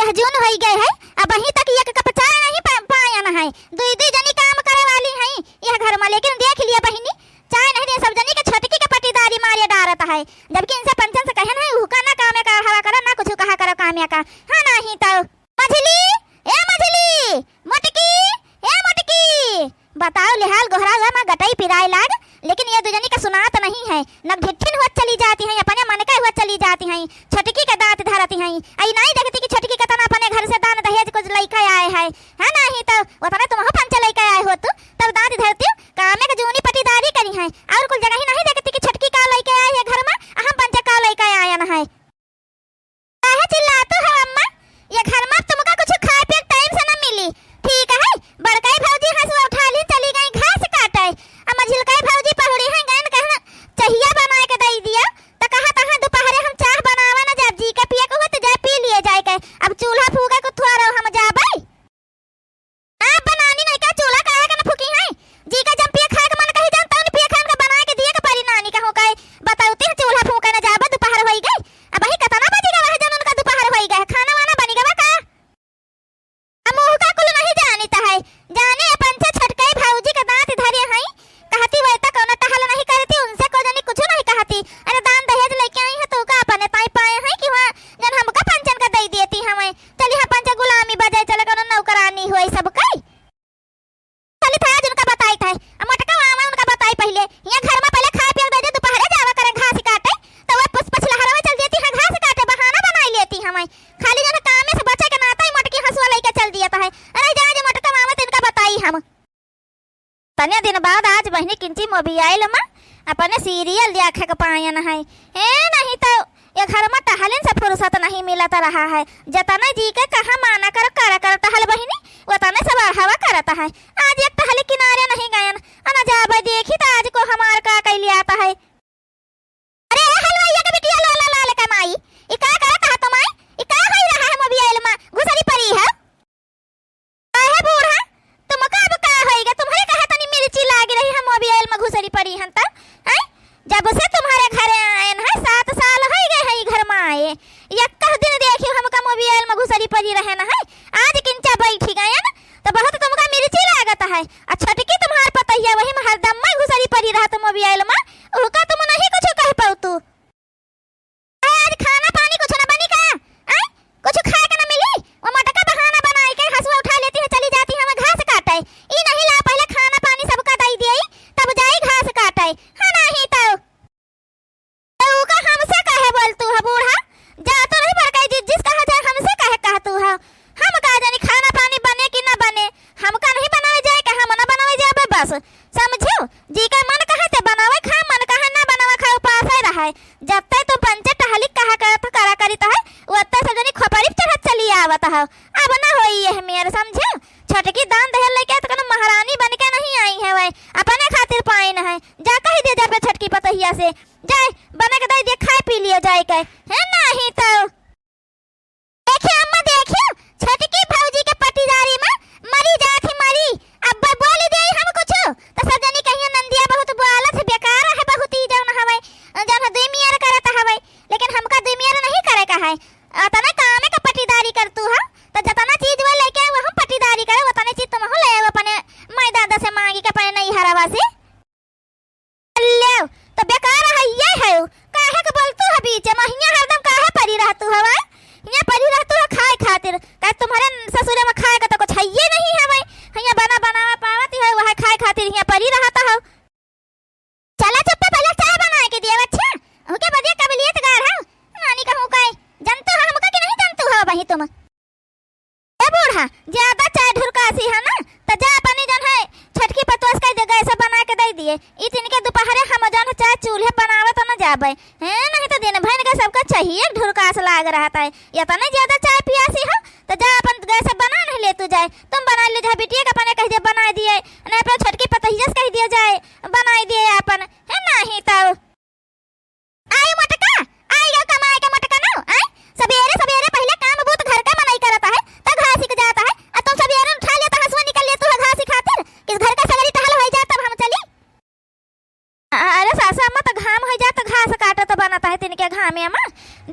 यह जून हो गए है, अब वहीं तक ये कप चाय नहीं पाया ना है। दुई दुई जनी काम करे वाली है यह घर में, लेकिन देख लिया बहिनी चाय नहीं दे, सब जनी के छटकी के पटीदारी मारे डारत है, जबकि इनसे पंचन से कहन है हुका ना काम का हवा करो ना कुछ कहा करो काम का। हां नहीं तो मछली ए मछली मटकी ए मटकी बताओ लिहाल गोहरा में गटई पिराई लाग, लेकिन ये दुजनी का सुनात नहीं है। न ढिठिन हुआ चली जाती है, अपने मन का हुआ चली जाती है, छटकी के दांत धरती है। आई नहीं देखती कि छटकी का तना अपने घर से दान दहेज कुछ लइका आए है नहीं तो वो तना तुम पंच लइका आए हो तू तब दांत धरती काम में जूनी पटीदारी करी है, और कुछ जगह ही नहीं देखती कि छटकी का लइका आए है घर में, हम पंच का लइका आया ना है। काहे चिल्लाते हो अम्मा, ये घर में तुमका कुछ खाए पिए टाइम से न मिली, ठीक है। बड़काई भौजी हंसुआ उठा ली चली गई घास काटे, अब मझिलकाई भौजी पहुड़ी है गन कहना चाहिए बना के दे दिया, तो कहा तहां दोपहरे हम चाह बनावा ना, जब जी के पिए को तो जा पी लिए जाए के, अब चूल्हा फूका को थोड़ा हम जाबे आप बनानी नहीं का चूल्हा काहे के न फूकी है, जी का जब पिए खाए के मन कही जानता नहीं पिए खान का बना के दिए के परी नानी का हो काए बताउते चूल्हा फूका ना जाबे, दोपहर होई गई अब वही कतना बजेगा वह जन उनका दोपहर होई गए, खाना वाना बनेगा का हम मुंह का कुल नहीं जानता है, जाने अपन से छटकाई भौजी के दांत धरे हैं, कहती वह तक न टहल नहीं करती, उनसे को जनी कुछ नहीं कहती। अरे दान दहेज लेके आई है तो का अपने ताई पाए हैं कि वहां जन हमका पंचन का दे देती हमें, चली हां पंच गुलामी बजाए चले कनो नौकरानी होई सब कई खाली था जिनका बताई था मटका मामा उनका बताई पहले ये घर में पहले खा पिए दे दे, दोपहर जावा करे घास काटे तो वो पुष्प लहरा में चल देती है घास काटे, बहाना बनाई लेती हमें, खाली जन काम में से बचे के नाता ही मटकी हंसुआ लेके चल दिया है। अरे जा जो मटका मामा तिनका बताई हम तने दिन बाद आज बहनी किंची मोबाइल में अपने सीरियल देखे के पायन है नहीं तो ये घर में टहलन से फुर्सत नहीं मिलत रहा है, जतने जी के कहा माना कर टहल बहिनी उतने सब हवा करता है। आज एक टहल किनारे नहीं गयन अना जाबे देखी तो आज को हमार का कैली आता है। अरे हलवाइया के बिटिया लाला लाल का माई ई का करत है तुमाई, ई का होई रहा है मोबाइल में घुसरी पड़ी है काहे बूढ़ा तुम कब का होएगा, तुम्हारे कहा तनी मिर्ची लागी रही है मोबाइल में घुसरी पड़ी हन त हैं, जब से तुम्हारे घर आएन है 7 साल हो गए है घर में आए, एक कह दिन देखियो हमका मोबाइल में घुसरी पड़ी रहे ना है, आज किंचा बैठी गयन तो बहुत तुमका मिर्ची लागत है, और छटकी तुम्हार पता है वही में हरदम में घुसरी पड़ी रहत मोबाइल में, ओका तुम नहीं कुछ कह पाऊ तू। आज खाना पानी कुछ ना बनी का हैं, कुछ खाए के ना मिली, वो मटका बहाना बनाई के हंसुआ उठा लेती है चली जाती है हमें घास काटे, ई नहीं ला पहले खाना पानी सबका दई देई तब जाई घास काटे हां नहीं तो का हमसे कहे बोल तू है बूढ़ा, जा तो नहीं बड़काई जिस कहा जाए हमसे कहे तू है, हम का जानी खाना पानी बने कि ना बने, हमका नहीं बनावे जाए के हम ना बनावे जाबे बस समझो, जी का मन कहे ते बनावे खा, मन कहे ना बनावे खा उपास ही रहे, जब तक तो पंचे टहली कहा करत करा करीता है ओत्ते से जनी खोपड़ी चढ़त चली आवत है, अब ना होई है मेरे समझो, छटकी दान दहेज लेके तो कनो महारानी बन के नहीं आई है वै अपने खातिर पाइन है, जा कह दे जाबे छटकी पतहिया से जाए बने के दे खाए पी लियो जाए के है नहीं तो देखिए अम्मा देखियो छटकी भौजी के पटीदारी में मरी जाती मरी, अब बोली दे हम कुछ तो सब जनी कहियो नंदिया बहुत बोलत है बेकार है बहुत ही जौन हवे जौन दुमियार करत हवे, लेकिन हमका दुमियार नहीं करे का है, अतना काम का पटीदारी कर तू है तो जतना चीज वो लेके वो हम पटीदारी करे उतने चीज तुम हो ले अपने माई दादा से मांगी के अपने नहीं हरावा से ले तो बेकार है ये है काहे के बोलतू है बीच में हिया हरदम काहे परी रहतू हवा, हिया परी रहतू है खाए खातिर का तुम्हारे ससुरे में खाए का तो कुछ है ये नहीं है भाई, हिया बना बनावा पावती है वह खाए खातिर हिया परी रहता हो, चला चुप पहले चाय बना के दिया अच्छा ओके बदिया काबिलियत गार है नानी कहूं काई जानतो है हमका कि नहीं जानतो है वही तुम ए बूढ़ा ज्यादा चाय ढुरकासी है ना तो जा पानी जन है छटकी पतोस का जगह ऐसा बना के दे दिए, ई दिन के दोपहरे हम जन चाय चूल्हे बनावे तो ना जाबे हैं, नहीं तो दिन भर का सबका चाहिए ढुरकास लाग रहता है, या तो नहीं ज्यादा चाय पियासी हो तो जा अपन गैस बना नहीं ले तू जाए, तुम बना ले जा बिटिया का अपने कह दे बना दिए नहीं अपन छटकी पतहिया कह दिया जाए बनाई दिए अपन है नहीं तो आई मटका आई गया कमाए का मटका ना आई सवेरे सवेरे पहले काम बहुत घर का मनाई करता है तो घास ही जाता है, और तुम सवेरे उठा लेता हंसुआ निकल ले तू घास ही खातिर किस घर का सगरी टहल हो जाए तब हम चली। अरे सासा अम्मा तो घाम हो जाए तो घास काटत बनता है तिनके घामे में,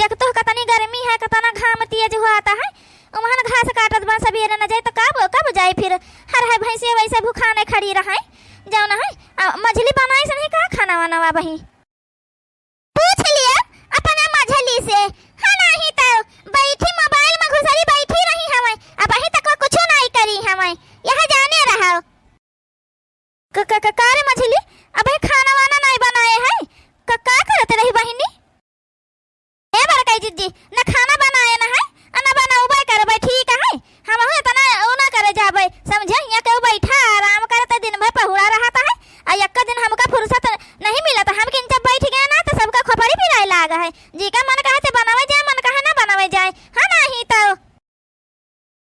देख तो कितनी गर्मी है कितना घाम तेज हुआ आता है, अपन सवेरे न जाए तो कब कब जाए फिर हर है भैंसे वैसे भूखाने खड़ी रहे जाओ ना है मछली बनाए से नहीं का खाना वाना वा बही पूछ लिया अपना मछली से हाँ नहीं तो बैठी मोबाइल में घुसरी बैठी रही हमें अब अही तक कुछ नहीं करी हमें यहाँ जाने रहा कार मछली अब खाना वाना नहीं बनाए है का करते रही बहिनी ए बरकाई जीजी न खाना बनाए ना है न बनाऊबे करबे ठीक है हम हो तना ओ ना करे जाबे समझे यहाँ के बैठा आराम करते दिन भर पहुड़ा रहता है आ एक दिन हमका फुर्सत नहीं मिला तो हम किन जब बैठ गए ना तो सबका खपरी फिराए लागा है जी का मन कहे से बनावे जाए मन कहे ना बनावे जाए हाँ नहीं तो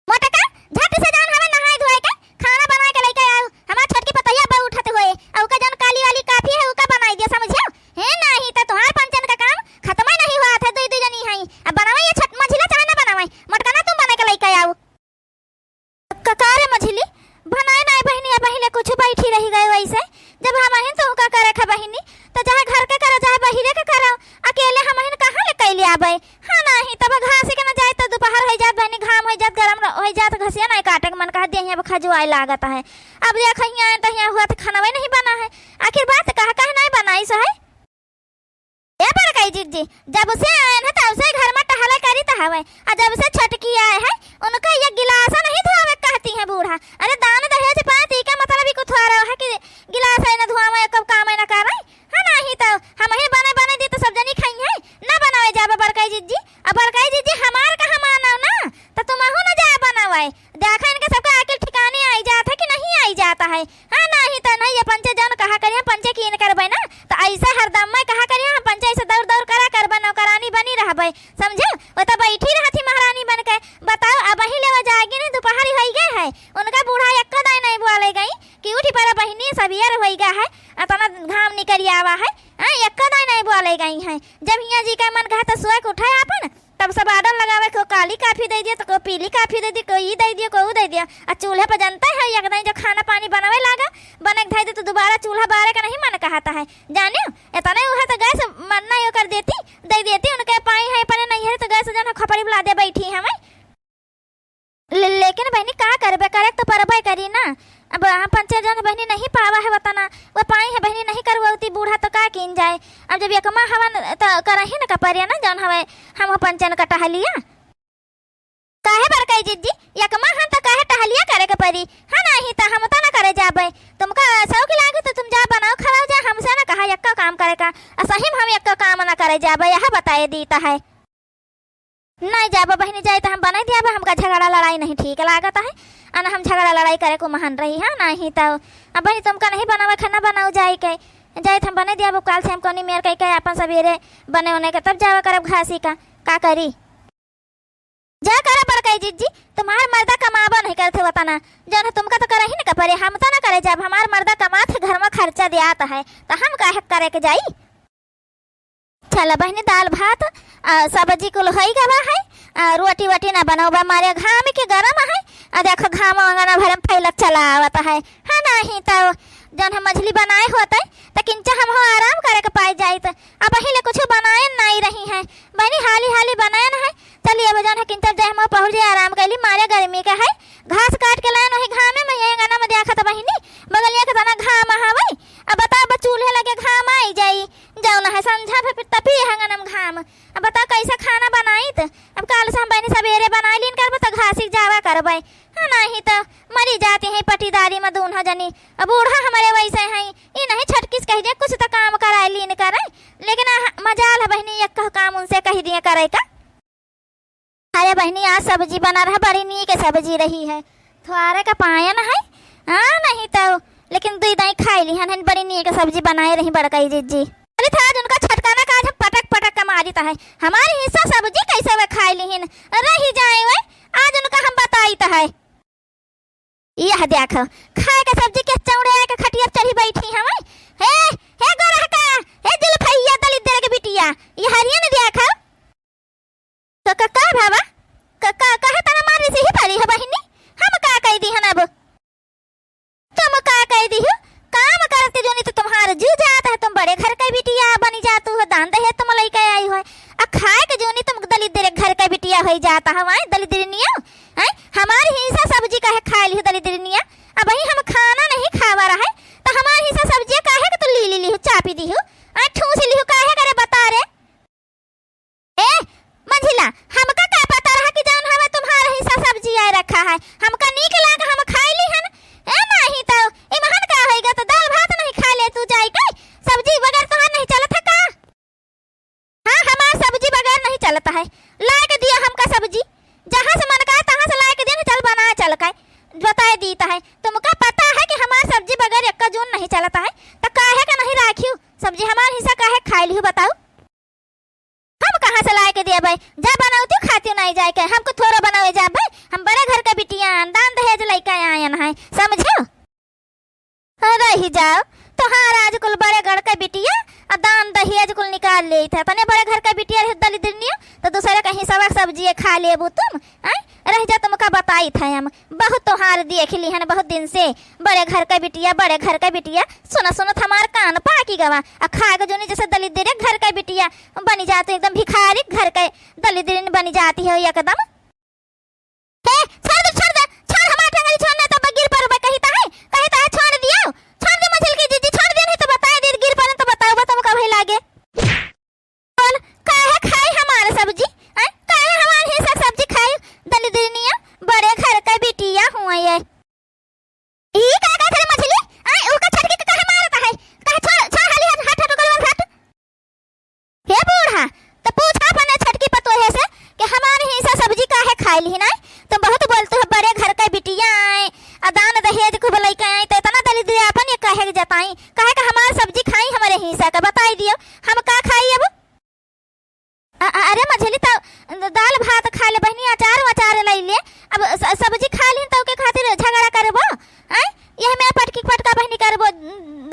मोटका झट से जान हमें नहाए धोए के खाना बनाए के लेके आओ हमार छोटकी पतैया बे उठत होए और का जन काली वाली काफी है उका बनाई दिया समझियो है नहीं तो तुम्हार पंचन का काम खत्म नहीं हुआ था दो दो जनी है अब बनावे ये छट मछली चाहे ना बनावे मोटका ना तुम बना के लेके आओ ककारे मछली बनाए ना बहिनी अब पहले कुछ बैठी रही गए वैसे जब हम हैं तो का करे खा बहिनी तो चाहे घर के करो चाहे बहिरे के करो अकेले हम हैं कहां ले कैले आबे हां नहीं तब घास के ना जाए तो दोपहर हो जात बहिनी घाम हो जात गरम हो जात घसिया नहीं काटे मन कह दे अब खजुआए लागत है अब देख यहाँ तो यहाँ हुआ तो खाना वही नहीं बना है आखिर बात कहा नहीं बनाई सो है ए बरकाई जीजी जब से आए ना तब से घर में टहला करी तो हवे और जब से छटकी आए है उनका ये गिलास नहीं धोवे कहती है बूढ़ा अरे दान दहेज पाती का मतलब ही कुछ आ रहा है कि गिलास है ना धोवे कब काम है ना कर रही है नहीं तो हम ही बने बने दी तो सब जनी खाई है ना बनावे जाबे बरकाई जीजी अब बरकाई जीजी हमार कहां मानव ना तो तुम हो ना जा बनावे देखा इनके सबका अकल ठिकाने आई जाता है कि नहीं आई जाता है हां नहीं तो नहीं ये पंचे जन कहा करिए पंचे की न करबे ना तो ऐसा हरदम में कहा करिए हम पंचे से दौड़ दौड़ करा कर नौकरानी बनी रहबे समझे वो तो बैठी रहती महारानी बन के बताओ अब ही लेवा जाएगी नहीं दोपहर हो गए है उनका बूढ़ा एक दाई नहीं बोले गई कि उठी पर बहिनी सवेर हो गया है अपना घाम निकल आवा है हां एक दाई नहीं बोले गई है जब हिया जी का मन कहा तो सोए के उठाए अपन तब सब आर्डर लगावे को काली काफी दे दिया तो को पीली काफी दे दी कोई दे दिया को दे दिया और चूल्हे पर जनता है एक दिन जो खाना पानी बनावे लागा बने धाई दे तो दोबारा चूल्हा बारे का नहीं मन कहता है जाने इतना हुआ तो गैस मन नहीं कर देती दे देती उनके पाई है पर नहीं है तो गैस जन खपरी बुला दे बैठी है मैं लेकिन बहनी का करबे करे तो परबे करी ना अब हम पंचे जन बहनी नहीं पावा है बताना वो पाई है बहनी नहीं करवती बूढ़ा तो का किन जाए अब जब एकमा हवन तो करही ना कपरिया ना जन हवे हम पंचन का टहलिया काहे बरकाई जीजी एकमा हम तो काहे टहलिया करे के परी हां नहीं तो हम तो ना करे जाबे तुमका शौक लागे तो तुम जा बनाओ खवाओ जा हमसे ना कहा यक्का काम करे का सही हम यक्का काम ना करे जाबे यह बताए दीता है नहीं जाबे बहनी जाए तो हम बना दिया हमका झगड़ा लड़ाई नहीं ठीक लागत है अन हम झगड़ा लड़ाई करे को महान रही है नहीं तो अब बहनी तुमका नहीं बनावे खाना बनाओ जाए के जाए हम बने दिया काल से हम कोनी मेर कह अपन सवेरे बने होने का तब जावा करब घासी का करी जा कर बरकाई जीजी तुम्हार मर्दा कमाबा नहीं करते बताना जन तुमका तो करे ही ना करे हम तो ना करे जब हमार मर्दा कमात घर में खर्चा दियात है तो हम काहे करे के जाई चला बहनी दाल भात सब्जी कुल होई गवा है रोटी वोटी ना बनाओ मारे घाम के गरम है देखो घाम अंगना भर में फैलत चला आवत है हाँ नहीं तो जन हम मछली बनाए होते तो किंचा हम हो आराम करे के पाई जाए तो अब पहले कुछ बनाए नहीं रही है बहनी हाली हाली बनाए ना है चलिए अब जन है किंचा जाए हम पहुंच जाए आराम कैली मारे गर्मी का है घास काट के लाए वही घामे में ये गाना में देखा था बहनी बगलिया के तना घाम हवे अब बता चूल्हे लगे घाम आई जाई जाओ ना है संझा फिर तपी हंगनम घाम अब बता कैसा खाना बनाई तो अब काल से हम बहनी सवेरे बना लीन करबो तो घासी जावा करबे हां नहीं तो मरी जाते हैं पटीदारी में दून जनी अब बूढ़ा हमारे वैसे हैं ये नहीं छटकिस कह दे कुछ तो काम कराए लीन करे लेकिन मजाल है बहनी एक काम उनसे कह दिए करे का अरे बहनी आज सब्जी बना रहा बड़ी नी के सब्जी रही है थोड़े का पाया ना है हाँ नहीं तो लेकिन दुई दाई खाई ली हन बड़ी नी के सब्जी बनाए रही बड़काई जीजी अरे था उनका छटकाना का हम पटक पटक का मारीता है हमारी हिस्सा सब्जी कैसे वे खाई ली हिन रही जाए वे आज उनका हम बताई तो है यह देखो खाए के सब्जी के चौड़े के खटिया चढ़ी बैठी हमें हे गोरा का हे जुल्फैया दलित दे के बिटिया ये हरिया ने देखो तो का बाबा कहे तना मारी से ही पड़ी है बहिनी हम का कह दी हन अब तुम का कह दी हो काम करते जो नहीं तो तुम्हारा जी जाता है तुम बड़े घर का बिटिया बनी जातू हो दान दे तुम लेके आई हो आ खाए के जो नहीं तुम दलित दे घर का बिटिया हो जाता है वहां दलित नहीं हो हमारी ही है हमका नीक लाग हम खाई ली हन ए नहीं तो ए महन का होएगा तो दाल भात नहीं खा ले तू जाई के सब्जी बगैर तो नहीं चलत है का हां हमार सब्जी बगैर नहीं चलता है ला के दिया हमका सब्जी जहां से मन का तहां से ला के देने चल बना चल का बताए दीता है तुमका पता है कि हमार सब्जी बगैर एक जून नहीं चलता है तो काहे का नहीं राखियो सब्जी हमार हिस्सा काहे खाई लियो बताओ हम कहां से लाए के दिए भाई जा बनाओ तू खाती नहीं जाए के हमको थोड़ा बनावे जा भाई हम बड़े घर का बिटिया दान दहेज लेके आयन है समझो रही जाओ तोहार आज कुल बड़े घर का बिटिया दान दहेज कुल निकाल ले था तने बड़े घर का बिटिया दलिद्रनिया तो दूसरे कहीं सबक सब्जी खा लेबू तुम रह जा तुमका बताई था हम बहुत तोहार देख ली है बहुत दिन से बड़े घर का बिटिया सुना सुना हमार कान पाकी गवा खा के जोनी जैसे दलिद्र घर का बिटिया बनी जाती एकदम भिखारी घर का दलिद्र बनी जाती है एकदम हे छोड़ हमार ठंगरी छोड़ना तो गिर पर कहता है छोड़ दियो छोड़ दे मछली की जीजी छोड़ दे नहीं तो बता दे गिर पर तो बताओ तुमका भई लागे बोल काहे खाई हमार सब्जी काहे हमार हिस्सा सब्जी खाई दलिद्रनिया बड़े घर का बिटिया हुआ ये ई का करे मछली उका छटके के काहे मारता है काहे छोड़ हाली हट हट हे बूढ़ा तो पूछा अपने छटकी पतो है से कि हमारे हिस्सा सब्जी काहे खाई ली ना तुम बहुत बोलते हो बड़े घर का बिटिया दान दहेज को भलाई का तो इतना दलिद्र अपन ये काहे जताई काहे का हमार सब्जी खाई हमारे हिस्सा का बताई दियो हम का खाई अब अरे मछली तो दाल भात खा ले बहनी अचार ले ले अब सब्जी खा ली तो के खातिर झगड़ा करबो यह मैं पटकी पटका बहनी करबो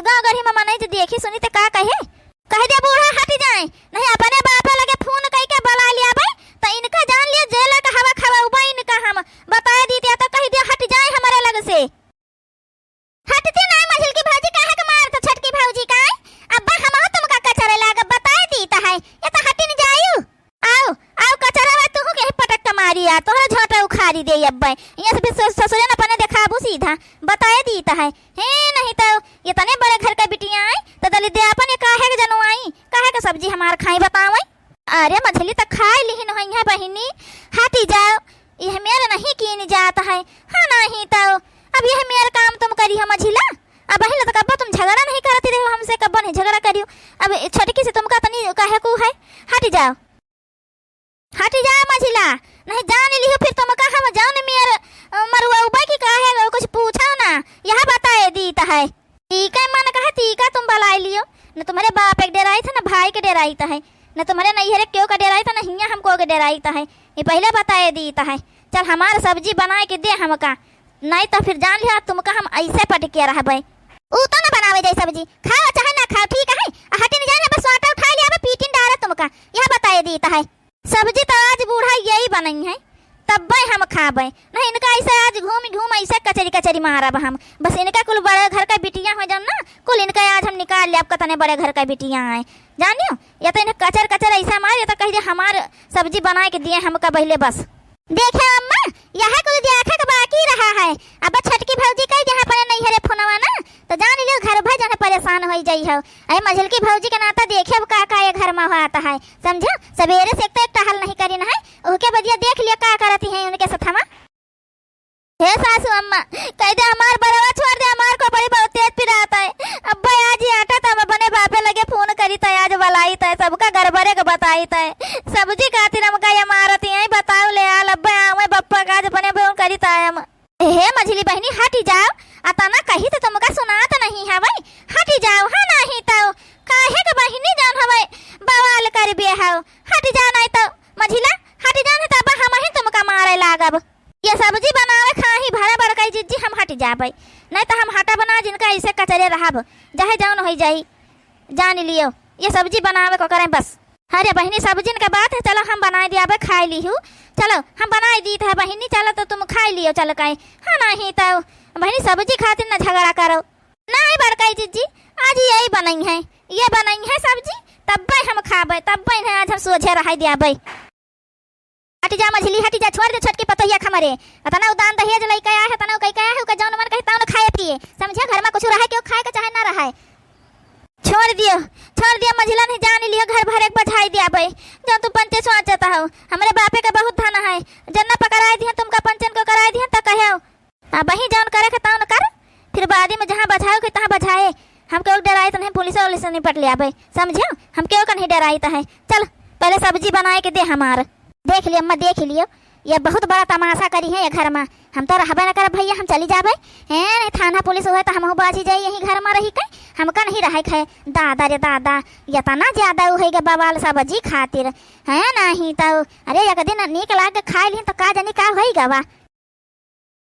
गांव गढ़ी में नहीं देखी सुनी तो का कह दे बूढ़ा हट जाए नहीं अपने बाप लगे फोन कई के बुला लिया भाई तो इनका जान लिया जेल का हवा खावा उबा इनका हम बता दी दिया तो कह दिया हट जाए हमारे लग से हटती नहीं मछली की भाजी काहे के मार तो छटकी भाजी का अब्बा हम तुमका कचरा लाग बता दीता है ये तो हट नहीं जायू आओ कचरा तू के पटक के मारिया तोहरा झोटा उखाड़ी दे अब्बा ये से ससुरे न अपने दिखाबू सीधा बताए दीता है हे नहीं तो ये तने बड़े घर का बिटिया आई तो दलिद्र अपन काहे के जनवाई काहे के सब्जी हमार खाई बतावे अरे मछली तो खाई लिहिन होई है बहिनी हटी जाओ यह मेरे नहीं कीन जाता है हां नहीं तो अब यह मेरा काम तुम करी हम मझिला अब पहले तो कब तुम झगड़ा नहीं करती रहो हमसे कब नहीं झगड़ा करियो अब छटकी से तुमका तनी काहे को है हट जाओ मझिला नहीं जान लियो फिर तुमका हम जान मेर मरुआ उबा की काहे कुछ पूछो ना यह बताए दीता है ठीक है मन कहा ठीक है तुम बुलाई लियो न तुम्हारे बाप एक डराई था ना भाई के डराई था है न तुम्हारे नैहरे क्यों का डराई था ना हिया हमको के डराई था है ये पहले बताए दीता है चल हमार सब्जी बनाए के दे हमका नहीं तो फिर जान लिया तुमका हम ऐसे पटके रहबे ऊ तो ना बनावे जाए सब्जी खाओ चाहे ना खाओ ठीक है हटे नहीं जाने बस आटा उठा लिया पीटिन डारा तुमका यह बताए दीता है सब्जी तो आज बूढ़ा यही बनई है तब हम खाबे नहीं इनका ऐसे आज घूम ऐसे कचरी मारब हम बस इनका कुल बड़े घर का बिटिया हो जाओ ना कुल इनका आज हम निकाल ले आपका तने बड़े घर का बिटिया आए जानियो या तो इन्हें कचर ऐसा मार या तो कह दे हमार सब्जी बना के दिए हमका पहले बस देखे अम्मा यहाँ कुल देखा के बाकी रहा है अब छटकी भौजी कही जहाँ पर नहीं हरे फोनवा ना तो जान लियो घर भर जहाँ परेशान हो जाई हो अरे मझल की भौजी के नाता देखे का ये घर में आता है समझो सवेरे से एक टहल नहीं करी ना है उसके बदिया देख लिया का करती है उनके साथ हम हे सासू अम्मा कह दे हमार बरवा छोड़ दे हमार को बड़ी बहुत तेज पिराता है अब्बा आज ही आटा था बने बापे लगे फोन करी था आज बलाई था सबका गड़बड़े के बताई था सब्जी खातिर हमका ये मारती है बताओ ले आल अब्बा आवे बप्पा का आज बने फोन करी था हम हे मझली बहनी हटी जाओ अतना कही तो तुमका सुनात नहीं है भाई हटी जाओ हां नहीं तो काहे के बहनी जान हवे बवाल कर बे हो हटी जा नहीं तो मझिला हटी जाने तो हम ही तुमका मारे लागब ये सब्जी बनावे खाही भरा बड़काई जिज्जी हम हट जाबे नहीं तो हम हटा बना जिनका ऐसे कचरे रहब जहे जान हो जाई जान लियो ये सब्जी बनावे को करें बस अरे बहनी सब्जी का बात है चलो हम बना दिया खाई ली हूँ चलो हम बनाई दी था बहनी चलो तो तुम खाई लियो चलो कहीं हाँ नहीं तो बहनी सब्जी खातिर ना झगड़ा करो नहीं बड़काई जिज्जी आज यही बनाई है ये बनाई है सब्जी तब हम खाबे तब आज हम सोझे रह दिया हटी जा मछली हटी जा छोड़ दे छटके पतैया खमरे तना उदान दहेज लई के आया है तना कई के आया है का जौन मन कहता उन खाए पिए समझे घर में कुछ रहे क्यों खाए के चाहे ना रहे छोड़ दियो छोड़ दिया मझिला नहीं जान लिया घर भर एक बझाई दिया भाई जो तुम पंचे सोचता हो हमारे बापे का बहुत थाना है जन्ना पकड़ाई दिया तुमका पंचन को कराई दिया तो कहे अब वही जान करे के ताऊ न कर फिर बाद में जहाँ बझाओ के तहाँ बझाए हम क्यों डराए तो नहीं पुलिस वाले से निपट लिया भाई समझो हम क्यों का नहीं डराई तो है चल पहले सब्जी बनाए के दे हमार देख लियो अम्मा देख लियो ये बहुत बड़ा तमाशा करी है ये घर में हम तो रहबे न कर भैया हम चली जाबे हैं थाना पुलिस हुए तो हम बाजी जाई यही घर में रही के हमका नहीं रहे खाए दादा रे दादा ये तना ज्यादा हो गए बवाल सब्जी खातिर है नहीं तो अरे एक दिन नीक लाग के खाई ली तो का जानी का होई गवा